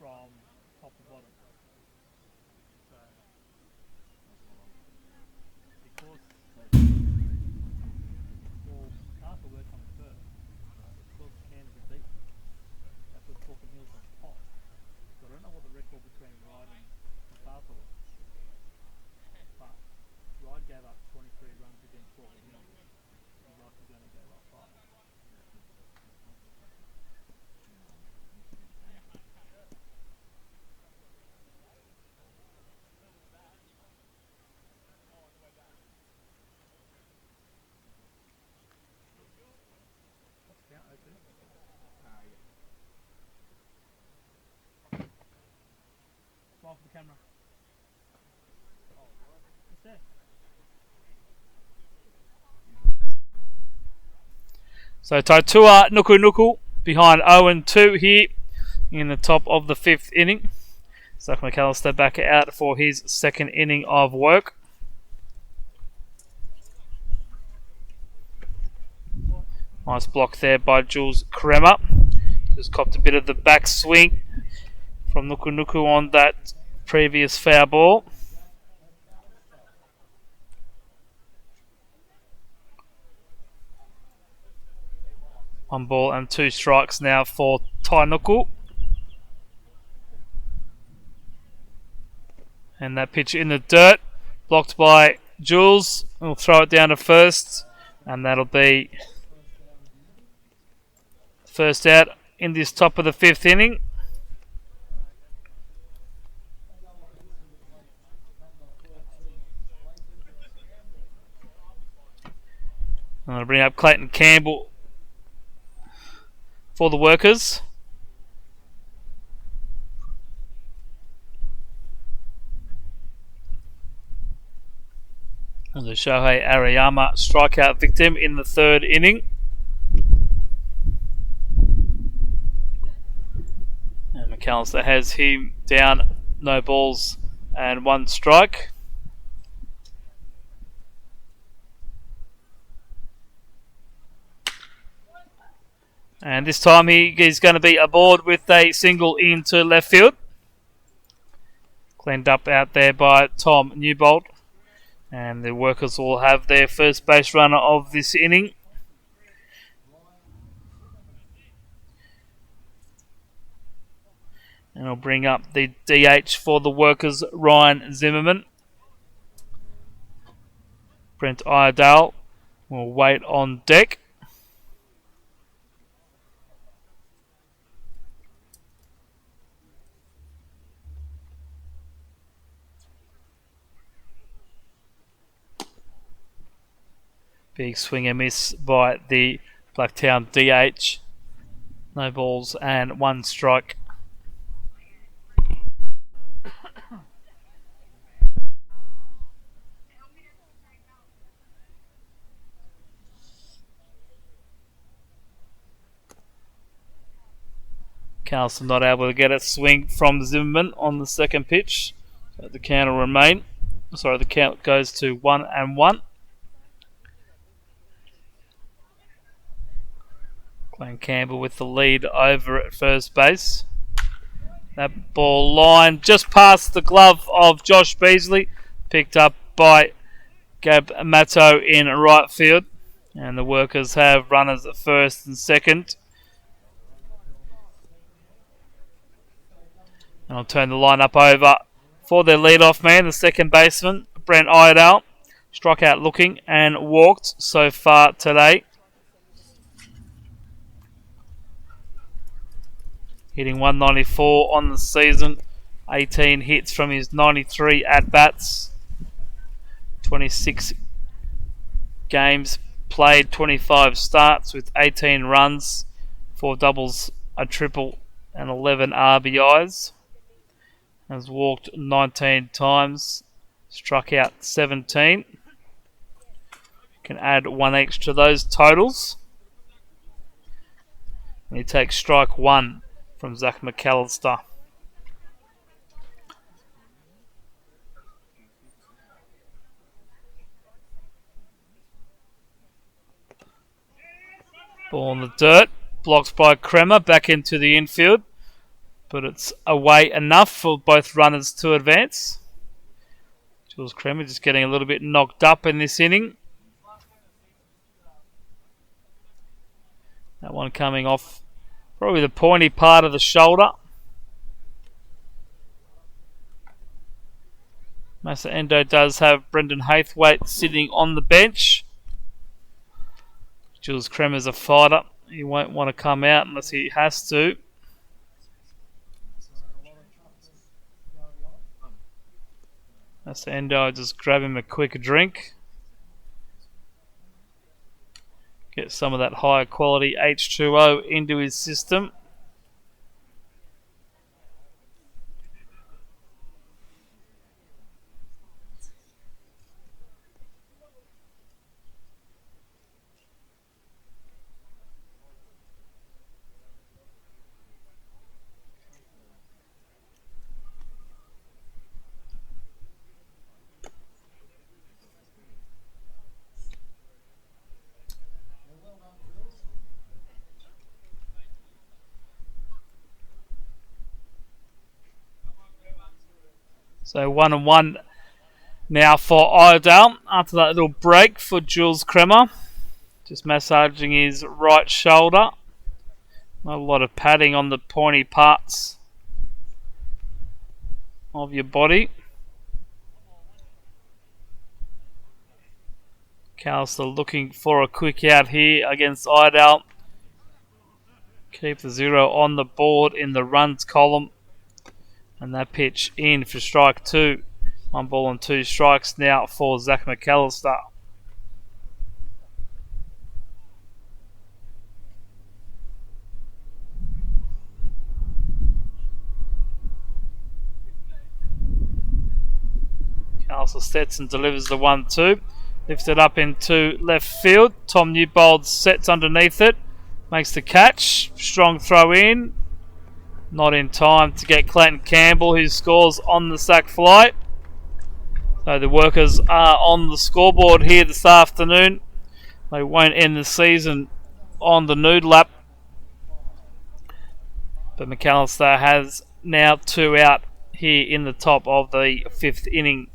from top to bottom. So, because Castle were coming first, because Cairns are deep, that put Falcon Hills on top. So I don't know what the record between Ryde and Castle was, but Ryde gave up 23 runs against Falcon Hills, and Ryde only gave up 5. Smile for the camera. What's that? So Taitua Nuku Nuku behind 0-2 here in the top of the 5th inning. Zach McAllister back out for his 2nd inning of work. Nice block there by Jules Kremer. Just copped a bit of the back swing from Nuku Nuku on that previous foul ball. One ball and 2 strikes now for Tai Nuku. And that pitch in the dirt, blocked by Jules. We'll throw it down to first, and that'll be first out in this top of the 5th inning. I'm going to bring up Clayton Campbell for the Workers. And the Shohei Ariyama strikeout victim in the third inning. And McAllister has him down, no balls and 1 strike. And this time he's going to be aboard with a single into left field. Cleaned up out there by Tom Newbold. And the Workers will have their first base runner of this inning. And I'll bring up the DH for the Workers, Ryan Zimmerman. Brent Iredale will wait on deck. Big swing and miss by the Blacktown DH. No balls and 1 strike. Carlson not able to get a swing from Zimmerman on the second pitch. So the count will remain. Sorry, the count goes to 1-1. Glenn Campbell with the lead over at first base. That ball line just past the glove of Josh Beasley. Picked up by Gab Matto in right field. And the Workers have runners at first and second. And I'll turn the lineup over for their leadoff man, the second baseman, Brent Iredale. Struck out looking and walked so far today. Hitting 194 on the season. 18 hits from his 93 at-bats. 26 games played, 25 starts with 18 runs, 4 doubles, a triple and 11 RBIs. Has walked 19 times, struck out 17. You can add 1 each to those totals. And he takes strike 1 from Zach McAllister. Ball in the dirt, blocked by Kremer, back into the infield. But it's away enough for both runners to advance. Jules Kremer just getting a little bit knocked up in this inning. That one coming off probably the pointy part of the shoulder. Massa Endo does have Brendan Hathwaite sitting on the bench. Jules Kremer's a fighter. He won't want to come out unless he has to. Massa Endo just grab him a quick drink. Get some of that higher quality H2O into his system. So 1-1 now for Iredale after that little break for Jules Kremer. Just massaging his right shoulder. Not a lot of padding on the pointy parts of your body. McAllister looking for a quick out here against Iredale. Keep the 0 on the board in the runs column. And that pitch in for strike 2. 1 ball and 2 strikes now for Zach McAllister. Russell Stetson delivers the 1-2. Lifted up into left field. Tom Newbold sets underneath it. Makes the catch. Strong throw in. Not in time to get Clayton Campbell, who scores on the sack fly. So the workers are on the scoreboard here this afternoon. They won't end the season on the nude lap. But McAllister has now 2 out here in the top of the 5th inning.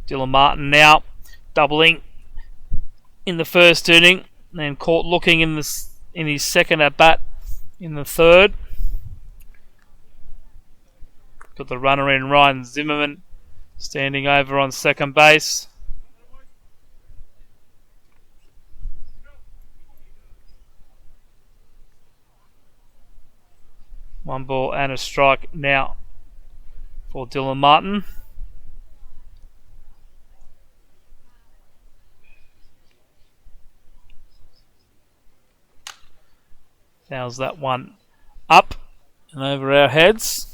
Dylan Martin now doubling in the first inning, then caught looking in his second at bat in the third. Got the runner in, Ryan Zimmerman, standing over on second base. One ball and a strike now for Dylan Martin. Fouls that one up and over our heads.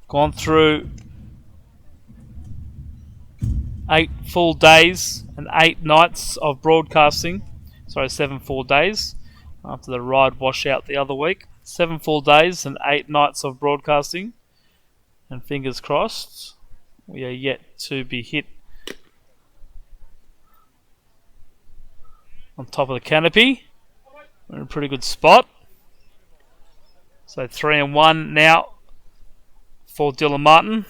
Gone through 8 full days and 8 nights of broadcasting. 7 full days after the ride washout the other week. 7 full days and 8 nights of broadcasting. And fingers crossed, we are yet to be hit on top of the canopy. We're in a pretty good spot. So 3-1 now for Dylan Martin.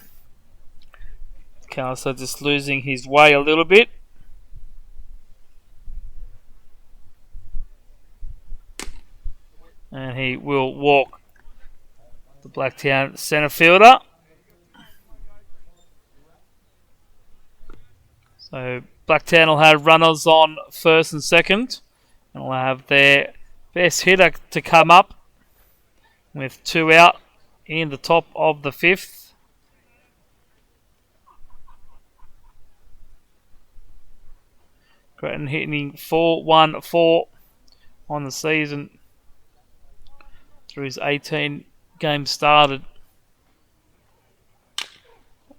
McAllister just losing his way a little bit. And he will walk the Blacktown centre fielder. So Blacktown will have runners on first and second. And will have their best hitter to come up with 2 out in the top of the 5th. Gretton hitting 4-1-4 on the season through his 18 games started.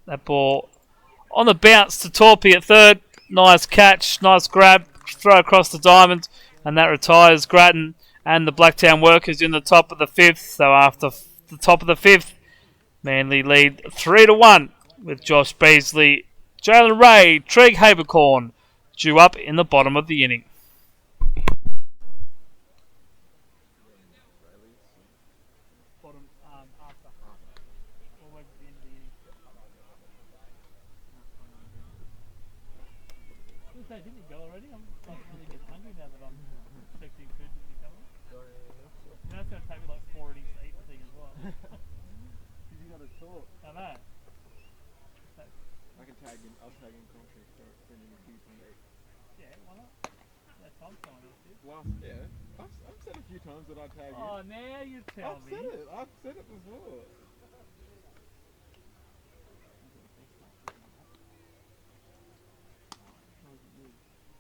That ball on the bounce to Torpy at third. Nice catch, nice grab, throw across the diamond, and that retires Grattan and the Blacktown Workers in the top of the 5th. So after the top of the 5th, Manly lead 3-1 with Josh Beasley, Jalen Ray, Trig Habercorn due up in the bottom of the inning. Didn't you go already? I'm really getting hungry now that I'm expecting food to be coming. You know, it's going to take me like 4 innings to eat the thing as well. Because you got to talk. I know. I can tag in. I'll tag in commentary for an interview from 8. Yeah, why not? That Tom's going on this. I've said a few times that I tag in. Oh, now you tell me. I've said it before.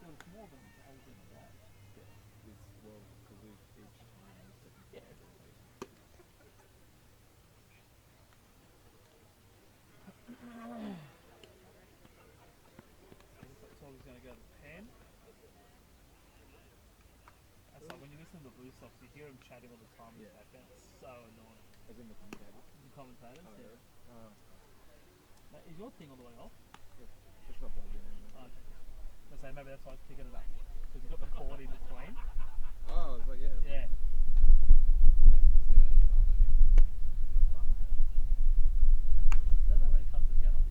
So it's more than everything like that. Because each time is second. Yeah. So he's going to go to Penn. That's like when you listen to the Blue Sox, you hear him chatting all the time in the background. It's so annoying. As in the commentators. The commentators, Oh, yeah. yeah. Now, is your thing all the way off? It's not plugged in anymore. Okay. I say maybe that's why I was picking it up. Because you've got the cord in between. Oh, it's like, yeah. Yeah. I don't know when it comes to piano.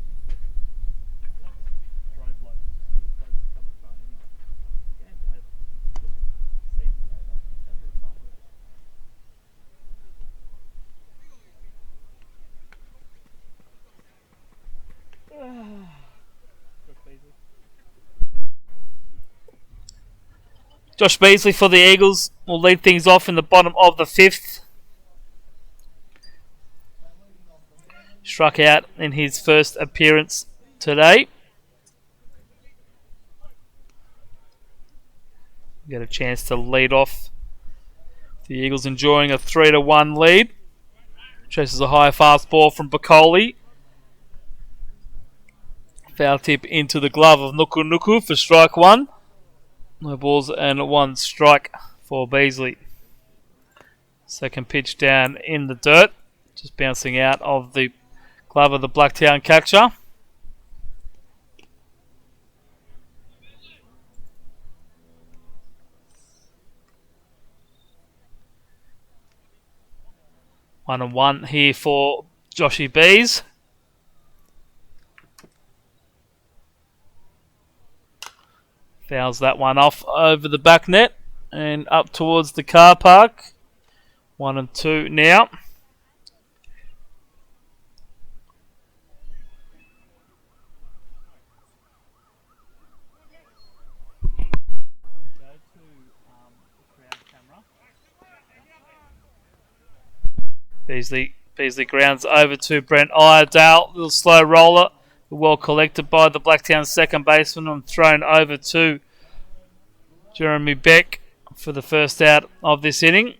Throw bloke. Just get close to come and phone anyway. Game's over. Season's over. Have a bit of fun with it. Josh Beasley for the Eagles will lead things off in the bottom of the 5th. struck out in his first appearance today. Get a chance to lead off. The Eagles enjoying a 3-1 lead. Chases a high fastball from Bacoli. Foul tip into the glove of Nuku Nuku for strike one. No balls and one strike for Beasley. Second pitch down in the dirt. Just bouncing out of the glove of the Blacktown catcher. One and one here for Joshy Bees. Fouls that one off over the back net and up towards the car park. 1 and 2 now. Beasley grounds over to Brent Iredale. Little slow roller. Well collected by the Blacktown second baseman and thrown over to Jeremy Beck for the first out of this inning.